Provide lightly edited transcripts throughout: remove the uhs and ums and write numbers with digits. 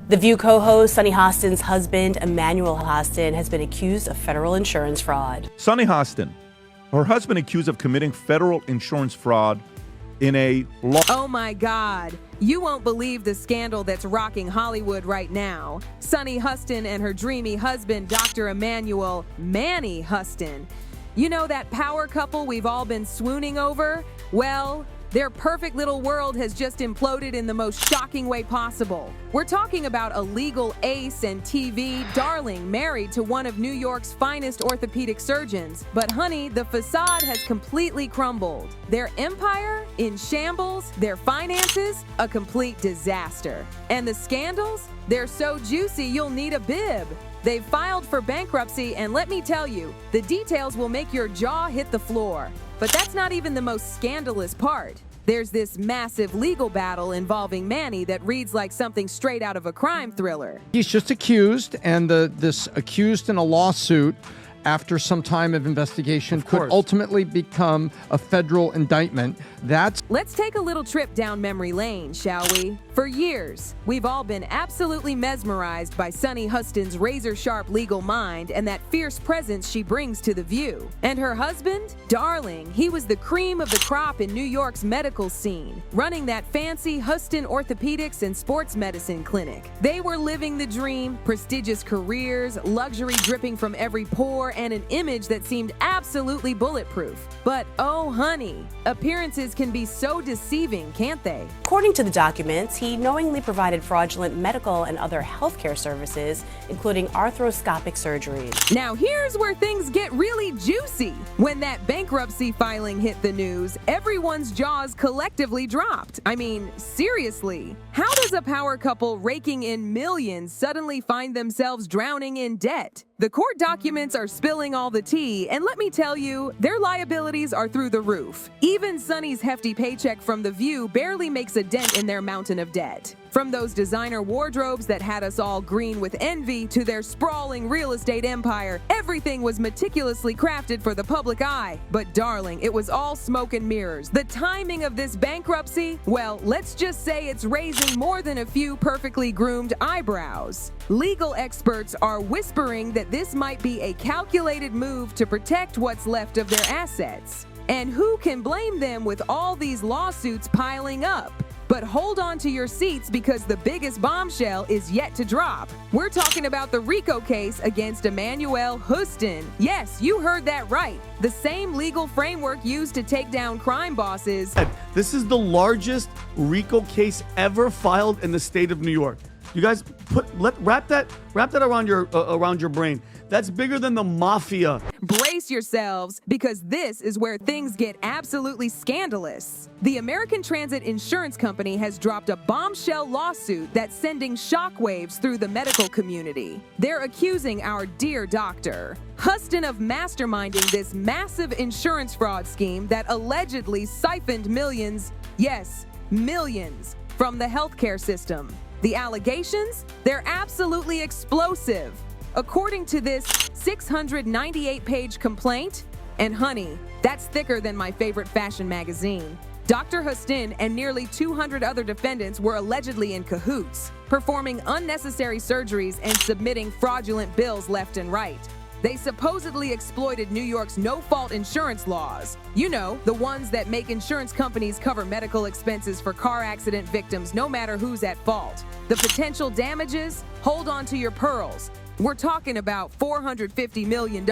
The View co-host Sunny Hostin's husband, Emanuel Hostin, has been accused of federal insurance fraud. Sunny Hostin, her husband accused of committing federal insurance fraud in a law. Oh my God. You won't believe the scandal that's rocking Hollywood right now. Sunny Hostin and her dreamy husband, Dr. Emanuel, Manny Hostin. You know that power couple we've all been swooning over? Well, their perfect little world has just imploded in the most shocking way possible. We're talking about a legal ace and TV darling married to one of New York's finest orthopedic surgeons. But honey, the facade has completely crumbled. Their empire in shambles, their finances a complete disaster. And the scandals? They're so juicy you'll need a bib. They've filed for bankruptcy, and let me tell you, the details will make your jaw hit the floor. But that's not even the most scandalous part. There's this massive legal battle involving Manny that reads like something straight out of a crime thriller. He's just accused, and this accused in a lawsuit after some time of investigation could ultimately become a federal indictment. Let's take a little trip down memory lane, shall we? For years, we've all been absolutely mesmerized by Sunny Hostin's razor-sharp legal mind and that fierce presence she brings to the View. And her husband? Darling, he was the cream of the crop in New York's medical scene, running that fancy Hostin Orthopedics and Sports Medicine clinic. They were living the dream, prestigious careers, luxury dripping from every pore, and an image that seemed absolutely bulletproof. But oh honey, appearances can be so deceiving, can't they? According to the documents, he knowingly provided fraudulent medical and other healthcare services, including arthroscopic surgeries. Now here's where things get really juicy. When that bankruptcy filing hit the news, everyone's jaws collectively dropped. I mean, seriously, how does a power couple raking in millions suddenly find themselves drowning in debt? The court documents are spilling all the tea, and let me tell you, their liabilities are through the roof. Even Sunny's hefty paycheck from The View barely makes a dent in their mountain of debt. From those designer wardrobes that had us all green with envy to their sprawling real estate empire, everything was meticulously crafted for the public eye. But darling, it was all smoke and mirrors. The timing of this bankruptcy, well, let's just say it's raising more than a few perfectly groomed eyebrows. Legal experts are whispering that this might be a calculated move to protect what's left of their assets. And who can blame them with all these lawsuits piling up? But hold on to your seats because the biggest bombshell is yet to drop. We're talking about the RICO case against Emanuel Hostin. Yes, you heard that right. The same legal framework used to take down crime bosses. This is the largest RICO case ever filed in the state of New York. You guys wrap that around your brain. That's bigger than the mafia. Brace yourselves, because this is where things get absolutely scandalous. The American Transit Insurance Company has dropped a bombshell lawsuit that's sending shockwaves through the medical community. They're accusing our dear doctor Hostin of masterminding this massive insurance fraud scheme that allegedly siphoned millions, yes, millions, from the healthcare system. The allegations? They're absolutely explosive. According to this 698-page complaint, and honey, that's thicker than my favorite fashion magazine, Dr. Hostin and nearly 200 other defendants were allegedly in cahoots, performing unnecessary surgeries and submitting fraudulent bills left and right. They supposedly exploited New York's no-fault insurance laws. You know, the ones that make insurance companies cover medical expenses for car accident victims no matter who's at fault. The potential damages? Hold on to your pearls. We're talking about $450 million.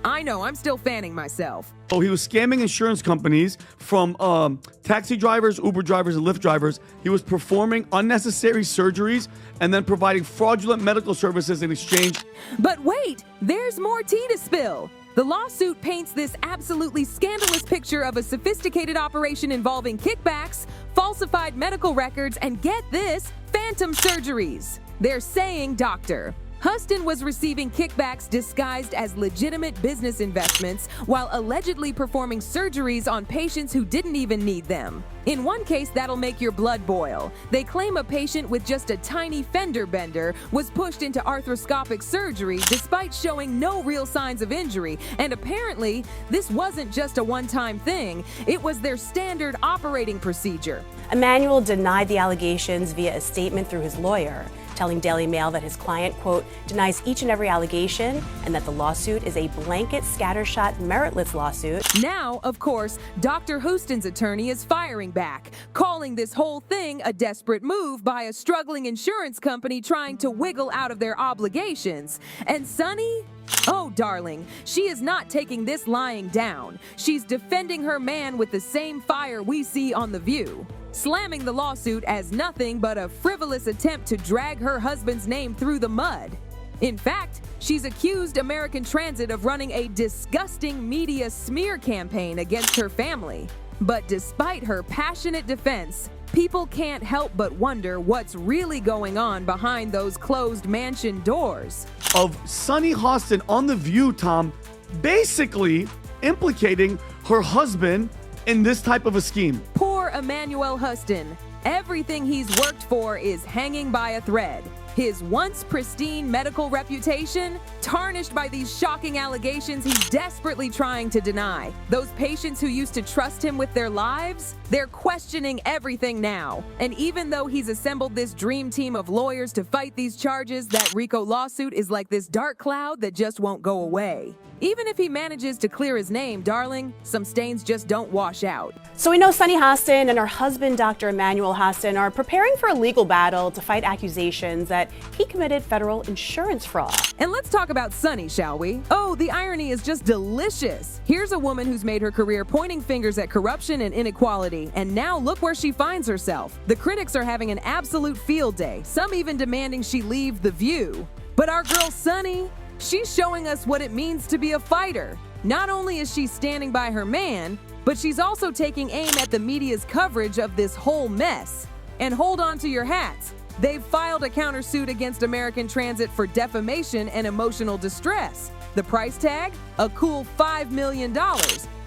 I know, I'm still fanning myself. Oh, he was scamming insurance companies from taxi drivers, Uber drivers, and Lyft drivers. He was performing unnecessary surgeries and then providing fraudulent medical services in exchange. But wait, there's more tea to spill. The lawsuit paints this absolutely scandalous picture of a sophisticated operation involving kickbacks, falsified medical records, and get this, phantom surgeries. They're saying, doctor, Hostin was receiving kickbacks disguised as legitimate business investments while allegedly performing surgeries on patients who didn't even need them. In one case, that'll make your blood boil. They claim a patient with just a tiny fender bender was pushed into arthroscopic surgery despite showing no real signs of injury. And apparently, this wasn't just a one-time thing. It was their standard operating procedure. Emanuel denied the allegations via a statement through his lawyer. telling Daily Mail that his client, quote, denies each and every allegation and that the lawsuit is a blanket, scattershot, meritless lawsuit. Now, of course, Dr. Hostin's attorney is firing back, calling this whole thing a desperate move by a struggling insurance company trying to wiggle out of their obligations. And Sonny? Oh, darling, she is not taking this lying down. She's defending her man with the same fire we see on The View, slamming the lawsuit as nothing but a frivolous attempt to drag her husband's name through the mud. In fact, she's accused American Transit of running a disgusting media smear campaign against her family. But despite her passionate defense, people can't help but wonder what's really going on behind those closed mansion doors. Of Sunny Hostin on The View, Tom, basically implicating her husband in this type of a scheme. Poor Emanuel Hostin. Everything he's worked for is hanging by a thread. His once pristine medical reputation tarnished by these shocking allegations he's desperately trying to deny. Those patients who used to trust him with their lives, they're questioning everything now. And even though he's assembled this dream team of lawyers to fight these charges, that RICO lawsuit is like this dark cloud that just won't go away. Even if he manages to clear his name, darling, some stains just don't wash out. So we know Sunny Hostin and her husband, Dr. Emanuel Hostin, are preparing for a legal battle to fight accusations that he committed federal insurance fraud. And let's talk about Sunny, shall we? Oh, the irony is just delicious. Here's a woman who's made her career pointing fingers at corruption and inequality, and now look where she finds herself. The critics are having an absolute field day, some even demanding she leave The View. But our girl Sunny, she's showing us what it means to be a fighter. Not only is she standing by her man, but she's also taking aim at the media's coverage of this whole mess. And hold on to your hats. They've filed a countersuit against American Transit for defamation and emotional distress. The price tag? A cool $5 million.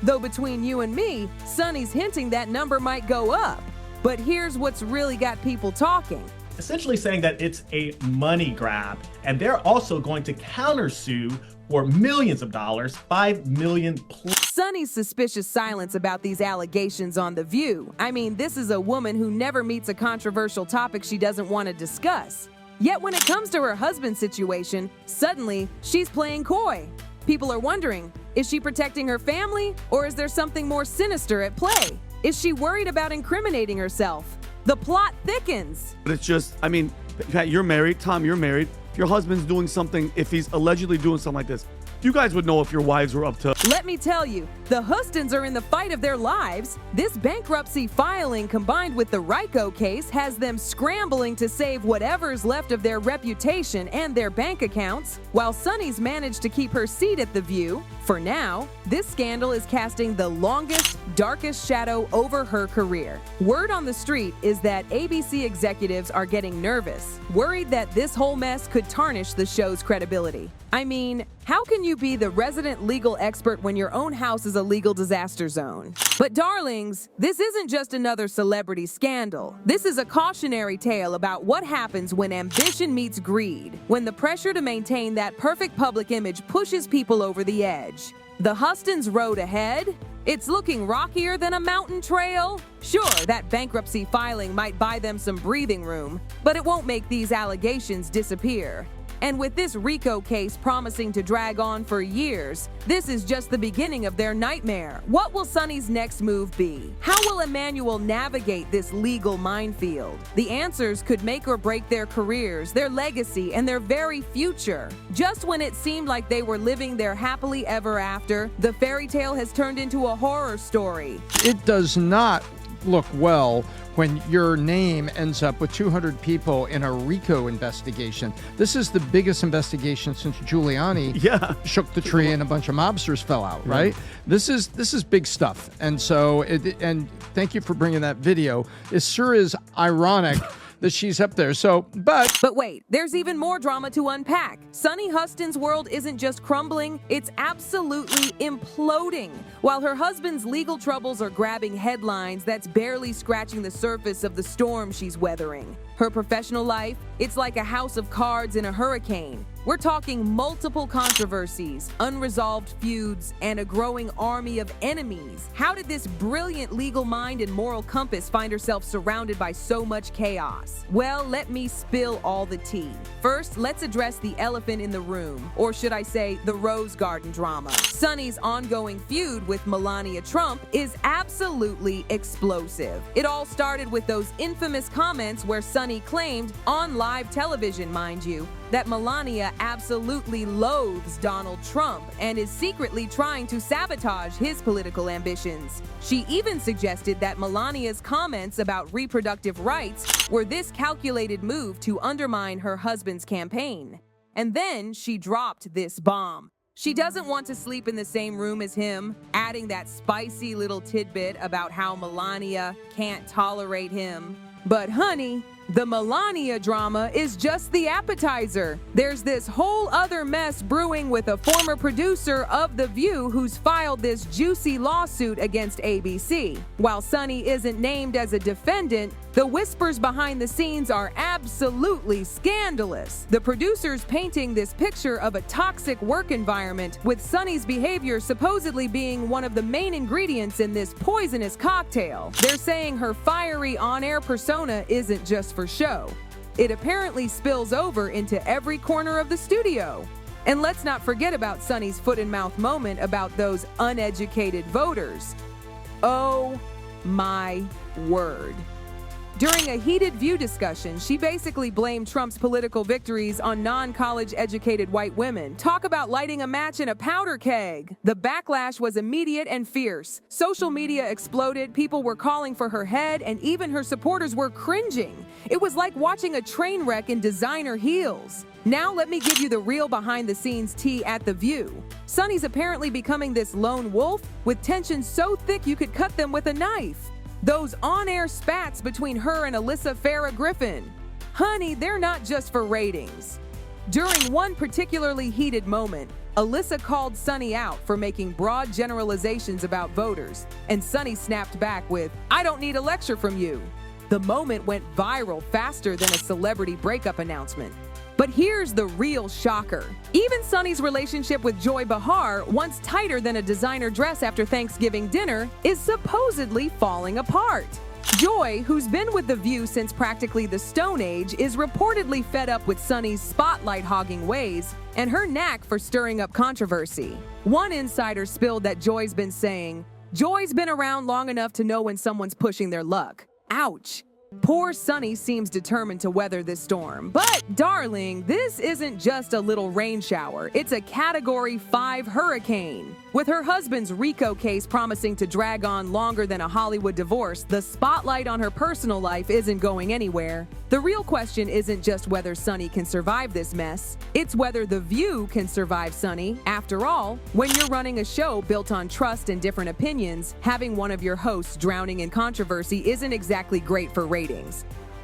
Though between you and me, Sunny's hinting that number might go up. But here's what's really got people talking. Essentially saying that it's a money grab, and they're also going to countersue for millions of dollars, $5 million plus. Sunny's suspicious silence about these allegations on The View. I mean, this is a woman who never meets a controversial topic she doesn't want to discuss. Yet when it comes to her husband's situation, suddenly she's playing coy. People are wondering, is she protecting her family, or is there something more sinister at play? Is she worried about incriminating herself? The plot thickens. But it's just, I mean, Pat, you're married. Tom, you're married. If your husband's doing something, if he's allegedly doing something like this, you guys would know if your wives were up to. Let me tell you, the Hostins are in the fight of their lives. This bankruptcy filing combined with the RICO case has them scrambling to save whatever's left of their reputation and their bank accounts, while Sunny's managed to keep her seat at The View. For now, this scandal is casting the longest, darkest shadow over her career. Word on the street is that ABC executives are getting nervous, worried that this whole mess could tarnish the show's credibility. I mean, how can you be the resident legal expert when your own house is a legal disaster zone? But darlings, this isn't just another celebrity scandal. This is a cautionary tale about what happens when ambition meets greed, when the pressure to maintain that perfect public image pushes people over the edge. The Hostins' road ahead? It's looking rockier than a mountain trail. Sure, that bankruptcy filing might buy them some breathing room, but it won't make these allegations disappear. And with this RICO case promising to drag on for years, this is just the beginning of their nightmare. What will Sunny's next move be? How will Emanuel navigate this legal minefield? The answers could make or break their careers, their legacy, and their very future. Just when it seemed like they were living their happily ever after, the fairy tale has turned into a horror story. It does not look well when your name ends up with 200 people in a RICO investigation. This is the biggest investigation since Giuliani shook the tree and a bunch of mobsters fell out, right? This is big stuff. And so, and thank you for bringing that video. It sure is ironic that she's up there. So, but wait, there's even more drama to unpack. Sunny Hostin's world isn't just crumbling, it's absolutely imploding. While her husband's legal troubles are grabbing headlines, that's barely scratching the surface of the storm she's weathering. Her professional life, it's like a house of cards in a hurricane. We're talking multiple controversies, unresolved feuds, and a growing army of enemies. How did this brilliant legal mind and moral compass find herself surrounded by so much chaos? Well, let me spill all the tea. First, let's address the elephant in the room, or should I say, the Rose Garden drama. Sunny's ongoing feud with Melania Trump is absolutely explosive. It all started with those infamous comments where Sunny claimed, on live television mind you, that Melania absolutely loathes Donald Trump and is secretly trying to sabotage his political ambitions. She even suggested that Melania's comments about reproductive rights were this calculated move to undermine her husband's campaign. And then she dropped this bomb. She doesn't want to sleep in the same room as him, adding that spicy little tidbit about how Melania can't tolerate him. But honey, the Melania drama is just the appetizer. There's this whole other mess brewing with a former producer of The View who's filed this juicy lawsuit against ABC. While Sunny isn't named as a defendant, the whispers behind the scenes are absolutely scandalous. The producers painting this picture of a toxic work environment, with Sunny's behavior supposedly being one of the main ingredients in this poisonous cocktail. They're saying her fiery on-air persona isn't just for show. It apparently spills over into every corner of the studio. And let's not forget about Sunny's foot-and-mouth moment about those uneducated voters. Oh my word. During a heated View discussion, she basically blamed Trump's political victories on non-college educated white women. Talk about lighting a match in a powder keg. The backlash was immediate and fierce. Social media exploded, people were calling for her head, and even her supporters were cringing. It was like watching a train wreck in designer heels. Now let me give you the real behind-the-scenes tea at The View. Sunny's apparently becoming this lone wolf with tensions so thick you could cut them with a knife. Those on-air spats between her and Alyssa Farah Griffin. Honey, they're not just for ratings. During one particularly heated moment, Alyssa called Sunny out for making broad generalizations about voters, and Sunny snapped back with, "I don't need a lecture from you." The moment went viral faster than a celebrity breakup announcement. But here's the real shocker. Even Sunny's relationship with Joy Behar, once tighter than a designer dress after Thanksgiving dinner, is supposedly falling apart. Joy, who's been with The View since practically the Stone Age, is reportedly fed up with Sunny's spotlight-hogging ways and her knack for stirring up controversy. One insider spilled that Joy's been saying, "Joy's been around long enough to know when someone's pushing their luck." Ouch. Poor Sunny seems determined to weather this storm. But, darling, this isn't just a little rain shower. It's a Category 5 hurricane. With her husband's RICO case promising to drag on longer than a Hollywood divorce, the spotlight on her personal life isn't going anywhere. The real question isn't just whether Sunny can survive this mess. It's whether The View can survive Sunny. After all, when you're running a show built on trust and different opinions, having one of your hosts drowning in controversy isn't exactly great for ratings.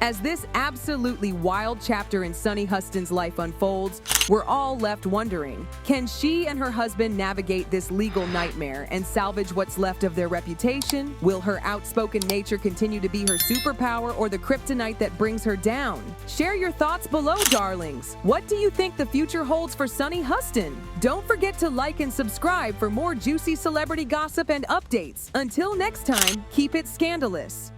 As this absolutely wild chapter in Sunny Hostin's life unfolds, we're all left wondering, can she and her husband navigate this legal nightmare and salvage what's left of their reputation? Will her outspoken nature continue to be her superpower or the kryptonite that brings her down? Share your thoughts below, darlings. What do you think the future holds for Sunny Hostin? Don't forget to like and subscribe for more juicy celebrity gossip and updates. Until next time, keep it scandalous.